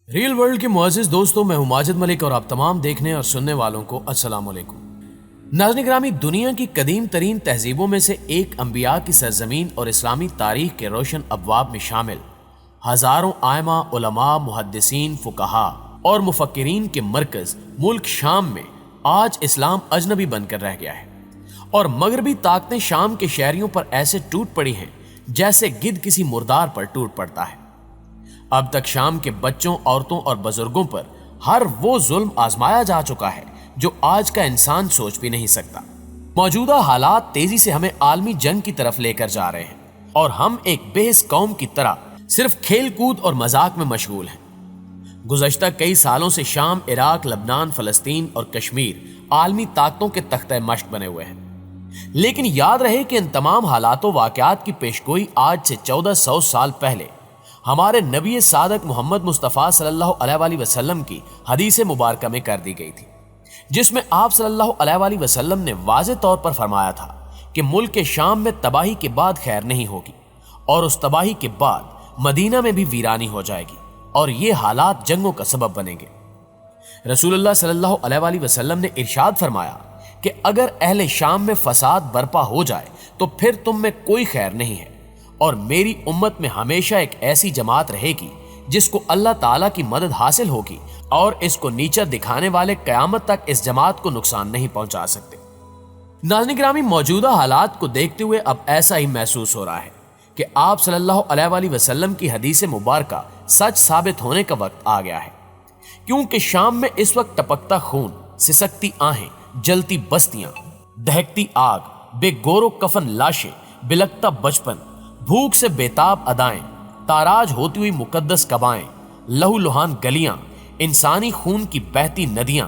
Rail world کے معزز دوستوں، میں ہوں ماجد ملک اور آپ تمام دیکھنے اور سننے والوں کو السلام علیکم۔ ناظرین گرامی، دنیا کی قدیم ترین تہذیبوں میں سے ایک انبیاء کی سرزمین اور اسلامی تاریخ کے روشن ابواب میں شامل ہزاروں ائمہ، علماء، محدثین، فقہا اور مفکرین کے مرکز ملک شام میں آج اسلام اجنبی بن کر رہ گیا ہے اور مغربی طاقتیں شام کے شہریوں پر ایسے ٹوٹ پڑی ہیں جیسے گدھ کسی مردار پر ٹوٹ پڑتا ہے۔ اب تک شام کے بچوں، عورتوں اور بزرگوں پر ہر وہ ظلم آزمایا جا چکا ہے جو آج کا انسان سوچ بھی نہیں سکتا۔ موجودہ حالات تیزی سے ہمیں عالمی جنگ کی طرف لے کر جا رہے ہیں اور ہم ایک بے حس قوم کی طرح صرف کھیل کود اور مذاق میں مشغول ہیں۔ گزشتہ کئی سالوں سے شام، عراق، لبنان، فلسطین اور کشمیر عالمی طاقتوں کے تختہ مشق بنے ہوئے ہیں، لیکن یاد رہے کہ ان تمام حالات و واقعات کی پیشگوئی آج سے 1400 سال پہلے ہمارے نبی صادق محمد مصطفیٰ صلی اللہ علیہ وآلہ وسلم کی حدیث مبارکہ میں کر دی گئی تھی، جس میں آپ صلی اللہ علیہ وآلہ وسلم نے واضح طور پر فرمایا تھا کہ ملک شام میں تباہی کے بعد خیر نہیں ہوگی اور اس تباہی کے بعد مدینہ میں بھی ویرانی ہو جائے گی اور یہ حالات جنگوں کا سبب بنیں گے۔ رسول اللہ صلی اللہ علیہ وآلہ وسلم نے ارشاد فرمایا کہ اگر اہل شام میں فساد برپا ہو جائے تو پھر تم میں کوئی خیر نہیں ہے، اور میری امت میں ہمیشہ ایک ایسی جماعت رہے گی جس کو اللہ تعالیٰ کی مدد حاصل ہوگی اور اس کو نیچا دکھانے والے قیامت تک اس جماعت کو نقصان نہیں پہنچا سکتے۔ ناظرین گرامی، موجودہ حالات کو دیکھتے ہوئے اب ایسا ہی محسوس ہو رہا ہے کہ آپ صلی اللہ علیہ وآلہ وسلم کی حدیث مبارکہ سچ ثابت ہونے کا وقت آ گیا ہے، کیونکہ شام میں اس وقت ٹپکتا خون، سسکتی آہیں، جلتی بستیاں، دہکتی آگ، بے گور و کفن لاشیں، بلکتا بچپن، بھوک سے بیتاب ادائیں، تاراج ہوتی ہوئی مقدس قبائیں، لہو لہان گلیاں، انسانی خون کی بہتی ندیاں،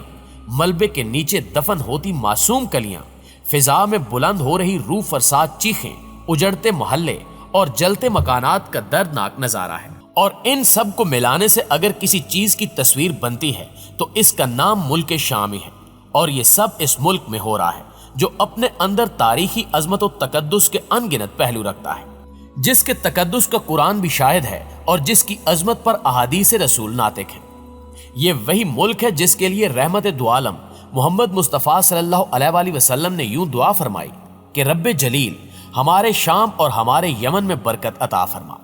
ملبے کے نیچے دفن ہوتی معصوم کلیاں، فضا میں بلند ہو رہی روح فرساد چیخیں، اجڑتے محلے اور جلتے مکانات کا دردناک نظارہ ہے۔ اور ان سب کو ملانے سے اگر کسی چیز کی تصویر بنتی ہے تو اس کا نام ملک شام ہی ہے، اور یہ سب اس ملک میں ہو رہا ہے جو اپنے اندر تاریخی عظمت و تقدس کے ان گنت پہلو رکھتا ہے، جس کے تقدس کا قرآن بھی شاہد ہے اور جس کی عظمت پر احادیث رسول ناطق ہے۔ یہ وہی ملک ہے جس کے لیے رحمت دو عالم محمد مصطفیٰ صلی اللہ علیہ وآلہ وسلم نے یوں دعا فرمائی کہ رب جلیل ہمارے شام اور ہمارے یمن میں برکت عطا فرما۔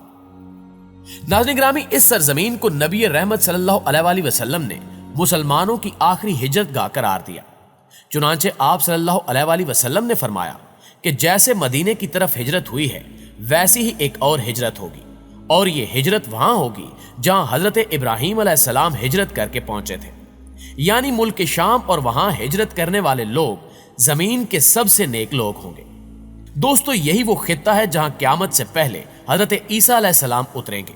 ناظرین گرامی، اس سرزمین کو نبی رحمت صلی اللہ علیہ وآلہ وسلم نے مسلمانوں کی آخری ہجرت گاہ قرار دیا۔ چنانچہ آپ صلی اللہ علیہ وآلہ وسلم نے فرمایا کہ جیسے مدینے کی طرف ہجرت ہوئی ہے ویسی ہی ایک اور ہجرت ہوگی، اور یہ ہجرت وہاں ہوگی جہاں حضرت ابراہیم علیہ السلام ہجرت کر کے پہنچے تھے، یعنی ملک شام، اور وہاں ہجرت کرنے والے لوگ زمین کے سب سے نیک لوگ ہوں گے۔ دوستو، یہی وہ خطہ ہے جہاں قیامت سے پہلے حضرت عیسیٰ علیہ السلام اتریں گے۔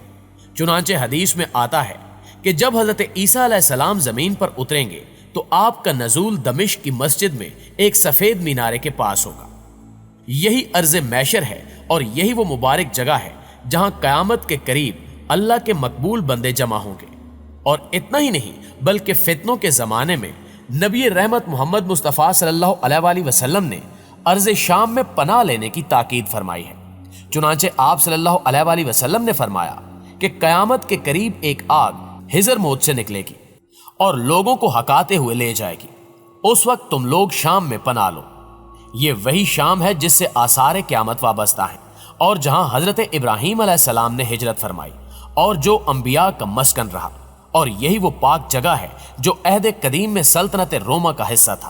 چنانچہ حدیث میں آتا ہے کہ جب حضرت عیسیٰ علیہ السلام زمین پر اتریں گے تو آپ کا نزول دمشق کی مسجد میں ایک سفید مینارے کے پاس ہوگا۔ یہی ارض محشر ہے اور یہی وہ مبارک جگہ ہے جہاں قیامت کے قریب اللہ کے مقبول بندے جمع ہوں گے۔ اور اتنا ہی نہیں بلکہ فتنوں کے زمانے میں نبی رحمت محمد مصطفیٰ صلی اللہ علیہ وآلہ وسلم نے ارض شام میں پناہ لینے کی تاکید فرمائی ہے۔ چنانچہ آپ صلی اللہ علیہ وآلہ وسلم نے فرمایا کہ قیامت کے قریب ایک آگ ہزر موت سے نکلے گی اور لوگوں کو ہکاتے ہوئے لے جائے گی، اس وقت تم لوگ شام میں پناہ لو۔ یہ وہی شام ہے جس سے آثار قیامت وابستہ ہیں اور جہاں حضرت ابراہیم علیہ السلام نے ہجرت فرمائی اور جو انبیاء کا مسکن رہا، اور یہی وہ پاک جگہ ہے جو عہد قدیم میں سلطنت روما کا حصہ تھا،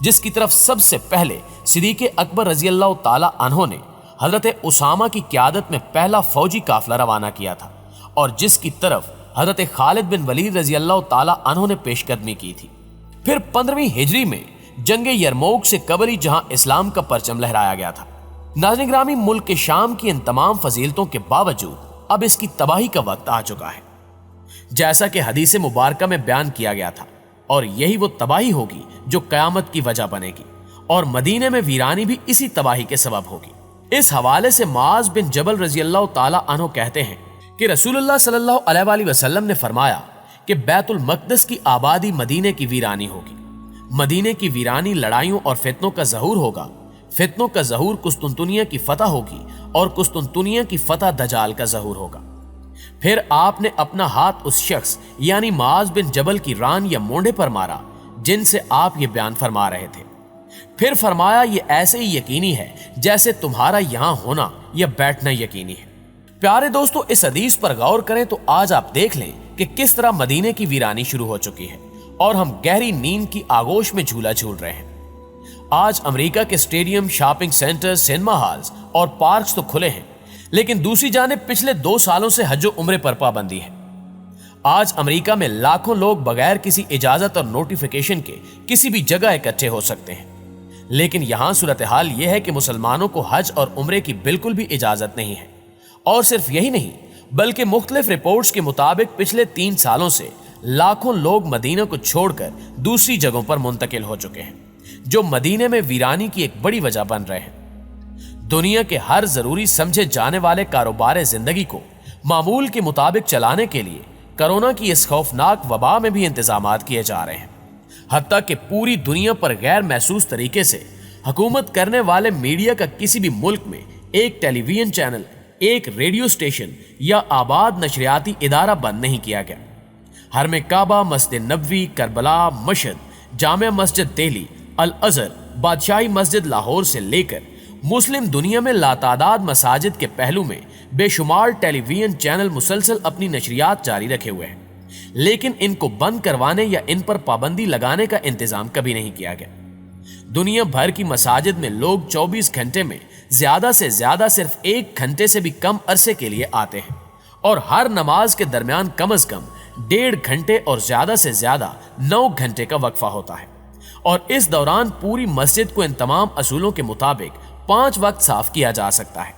جس کی طرف سب سے پہلے صدیق اکبر رضی اللہ تعالی عنہ نے حضرت اسامہ کی قیادت میں پہلا فوجی قافلہ روانہ کیا تھا، اور جس کی طرف حضرت خالد بن ولید رضی اللہ تعالی عنہ نے پیش قدمی کی تھی۔ پھر 15ویں ہجری میں جنگ یرموک سے قبل جہاں اسلام کا پرچم لہرایا گیا تھا۔ ناظرین گرامی، ملک شام کی ان تمام فضیلتوں کے باوجود اب اس کی تباہی کا وقت آ چکا ہے، جیسا کہ حدیث مبارکہ میں بیان کیا گیا تھا، اور یہی وہ تباہی ہوگی جو قیامت کی وجہ بنے گی، اور مدینے میں ویرانی بھی اسی تباہی کے سبب ہوگی۔ اس حوالے سے معاذ بن جبل رضی اللہ تعالی عنہ کہتے ہیں کہ رسول اللہ صلی اللہ علیہ وآلہ وسلم نے فرمایا کہ بیت المقدس کی آبادی مدینے کی ویرانی ہوگی، مدینے کی ویرانی لڑائیوں اور فتنوں کا ظہور ہوگا، فتنوں کا ظہور قسطنطنیہ کی فتح ہوگی، اور قسطنطنیہ کی فتح دجال کا ظہور ہوگا۔ फिर आपने अपना हाथ उस शख्स यानी मुआज बिन जबल की रान या मोंढे पर मारा जिनसे आप ये बयान फरमा रहे थे। फिर फरमाया ये ऐसे ही यकीनी है जैसे तुम्हारा यहां होना या बैठना यकीनी है। प्यारे दोस्तों, इस हदीस पर गौर करें तो आज आप देख लें कि किस तरह मदीने की वीरानी शुरू हो चुकी है और हम गहरी नींद की आगोश में झूला झूल रहे हैं। आज अमेरिका के stadium, shopping centre, cinema halls और पार्क्स तो खुले हैं, लेकिन दूसरी जानिब पिछले 2 सालों से हज और उम्रे पर पाबंदी है। आज अमेरिका में लाखों लोग बगैर किसी इजाजत और नोटिफिकेशन के किसी भी जगह इकट्ठे हो सकते हैं, लेकिन यहां सूरत हाल यह है कि मुसलमानों को हज और उम्रे की बिल्कुल भी इजाजत नहीं है। और सिर्फ यही नहीं, बल्कि मुख्तलिफ रिपोर्ट्स के मुताबिक पिछले 3 सालों से लाखों लोग मदीना को छोड़कर दूसरी जगहों पर मुंतकिल हो चुके हैं, जो मदीने में वीरानी की एक बड़ी वजह बन रहे हैं। दुनिया के हर जरूरी समझे जाने वाले कारोबार जिंदगी को मामूल के मुताबिक चलाने के लिए कोरोना की इस खौफनाक वबा में भी इंतजामात किए जा रहे हैं। हत्ता कि पूरी दुनिया पर गैर महसूस तरीके से हुकूमत करने वाले मीडिया का किसी भी मुल्क में एक टेलीविजन चैनल, एक रेडियो स्टेशन या आबाद नशरियाती इदारा बंद नहीं किया गया। हर में काबा, मस्जिद नबवी, करबला, मशहद, जामिया मस्जिद दिल्ली, अल अजहर, बादशाही मस्जिद लाहौर से लेकर मुस्लिम दुनिया में लातादाद मसाजिद के पहलू में बेशुमार टेलीविजन चैनल मुसलसल अपनी नशरियात जारी रखे हुए हैं, लेकिन इनको बंद करवाने या इन पर पाबंदी लगाने का इंतजाम कभी नहीं किया गया। दुनिया भर की मसाजिद में लोग 24 घंटे में ज्यादा से ज्यादा सिर्फ 1 घंटे से भी कम अरसे के लिए आते हैं और हर नमाज के दरमियान कम से कम 1.5 घंटे और ज्यादा से ज्यादा 9 घंटे का वक्फा होता है। और इस दौरान पूरी मस्जिद को इन तमाम असूलों के मुताबिक 5 वक्त साफ किया जा सकता है।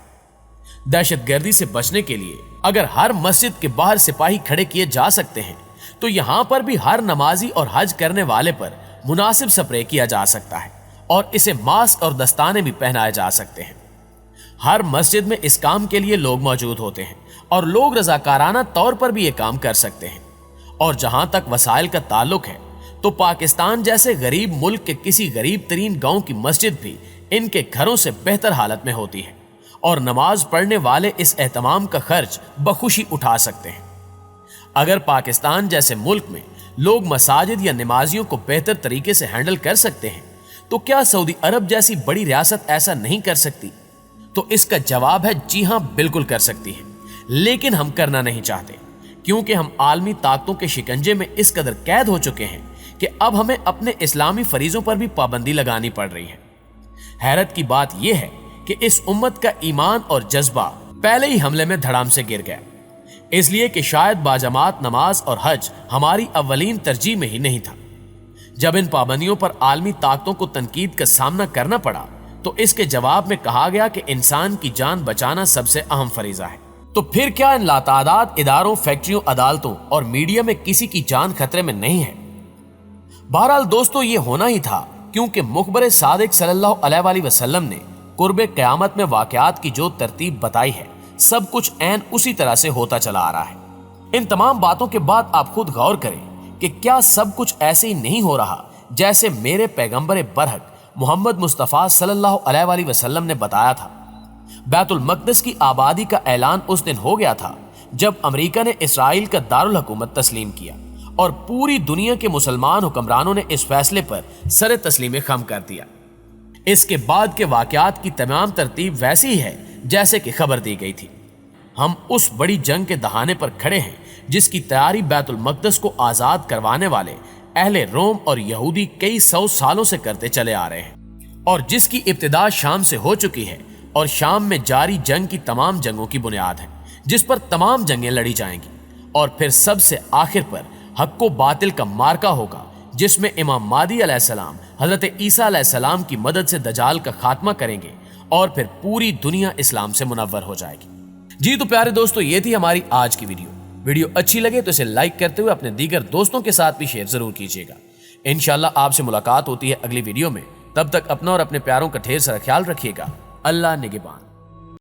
दहशतगर्दी से बचने के लिए अगर हर मस्जिद के बाहर सिपाही खड़े किए जा सकते हैं, तो यहां पर भी हर नमाजी और हज करने वाले पर मुनासिब स्प्रे किया जा सकता है और इसे मास्क और दस्ताने भी पहनाए जा सकते हैं। हर मस्जिद में इस काम के लिए लोग मौजूद होते हैं और लोग रजाकाराना तौर पर भी ये काम कर सकते हैं। और जहां तक वसाइल का ताल्लुक है, तो पाकिस्तान जैसे गरीब मुल्क के किसी गरीब तरीन गांव की मस्जिद भी इनके घरों से बेहतर हालत में होती है और नमाज पढ़ने वाले इस एहतमाम का खर्च बखुशी उठा सकते हैं। अगर पाकिस्तान जैसे मुल्क में लोग मसाजिद या नमाजियों को बेहतर तरीके से हैंडल कर सकते हैं, तो क्या सऊदी अरब जैसी बड़ी रियासत ऐसा नहीं कर सकती? तो इसका जवाब है जी हां, बिल्कुल कर सकती है, लेकिन हम करना नहीं चाहते, क्योंकि हम आलमी ताकतों के शिकंजे में इस कदर कैद हो चुके हैं कि अब हमें अपने इस्लामी फरीजों पर भी पाबंदी लगानी पड़ रही है। हैरत की बात यह है कि इस उम्मत का ईमान और जज्बा पहले ही हमले में धड़ाम से गिर गया, इसलिए कि शायद बाजमात नमाज और हज हमारी अव्वलीन तरजीह में ही नहीं था। जब इन पाबंदियों पर आलमी ताकतों को तनकीद का सामना करना पड़ा, तो इसके जवाब में कहा गया कि इंसान की जान बचाना सबसे अहम फरीजा है। तो फिर क्या इन लातादाद इदारों, फैक्ट्रियों, अदालतों और मीडिया में किसी की जान खतरे में नहीं है? बहरहाल दोस्तों, ये होना ही था, क्योंकि मुखबर सादिक सल्लल्लाहु अलैहि वसल्लम ने कुर्बे क़यामत में वाक़यात की जो तरतीब बताई है, सब कुछ ऐन उसी तरह से होता चला आ रहा है। इन तमाम बातों के बाद आप खुद गौर करें कि क्या सब कुछ ऐसे ही नहीं हो रहा जैसे मेरे पैगंबर बरहक मोहम्मद मुस्तफ़ा सल्लल्लाहु अलैहि वसल्लम ने बताया था। बैतुल मक़दस की आबादी का ऐलान उस दिन हो गया था जब अमेरिका ने इसराइल का दारुल हुकूमत तस्लीम किया और पूरी दुनिया के मुसलमान हुक्मरानों ने इस फैसले पर सर तस्लीम खम कर दिया। इसके बाद के वाक़यात की तमाम तरतीब वैसी ही है जैसे कि खबर दी गई थी। हम उस बड़ी जंग के दहाने पर खड़े हैं जिसकी तैयारी बैतुल मक़दस को आज़ाद करवाने वाले अहले रोम और यहूदी कई 100 सालों से करते चले आ रहे हैं और जिसकी इब्तिदा शाम से हो चुकी है और शाम में जारी जंग की तमाम जंगों की बुनियाद है, जिस पर तमाम जंगें लड़ी जाएंगी और फिर सबसे आखिर पर हक व बातिल का मार्का होगा, जिसमें इमाम मादी अलैहिस्सलाम हजरत ईसा अलैहिस्सलाम की मदद से दजाल का खात्मा करेंगे और फिर पूरी दुनिया इस्लाम से मुनव्वर हो जाएगी। जी तो प्यारे दोस्तों, ये थी हमारी आज की वीडियो अच्छी लगे तो इसे लाइक करते हुए अपने दीगर दोस्तों के साथ भी शेयर जरूर कीजिएगा। इंशाल्लाह आपसे मुलाकात होती है अगली वीडियो में। तब तक अपना और अपने प्यारों का ढेर सारा ख्याल रखिएगा। अल्लाह निगहबान।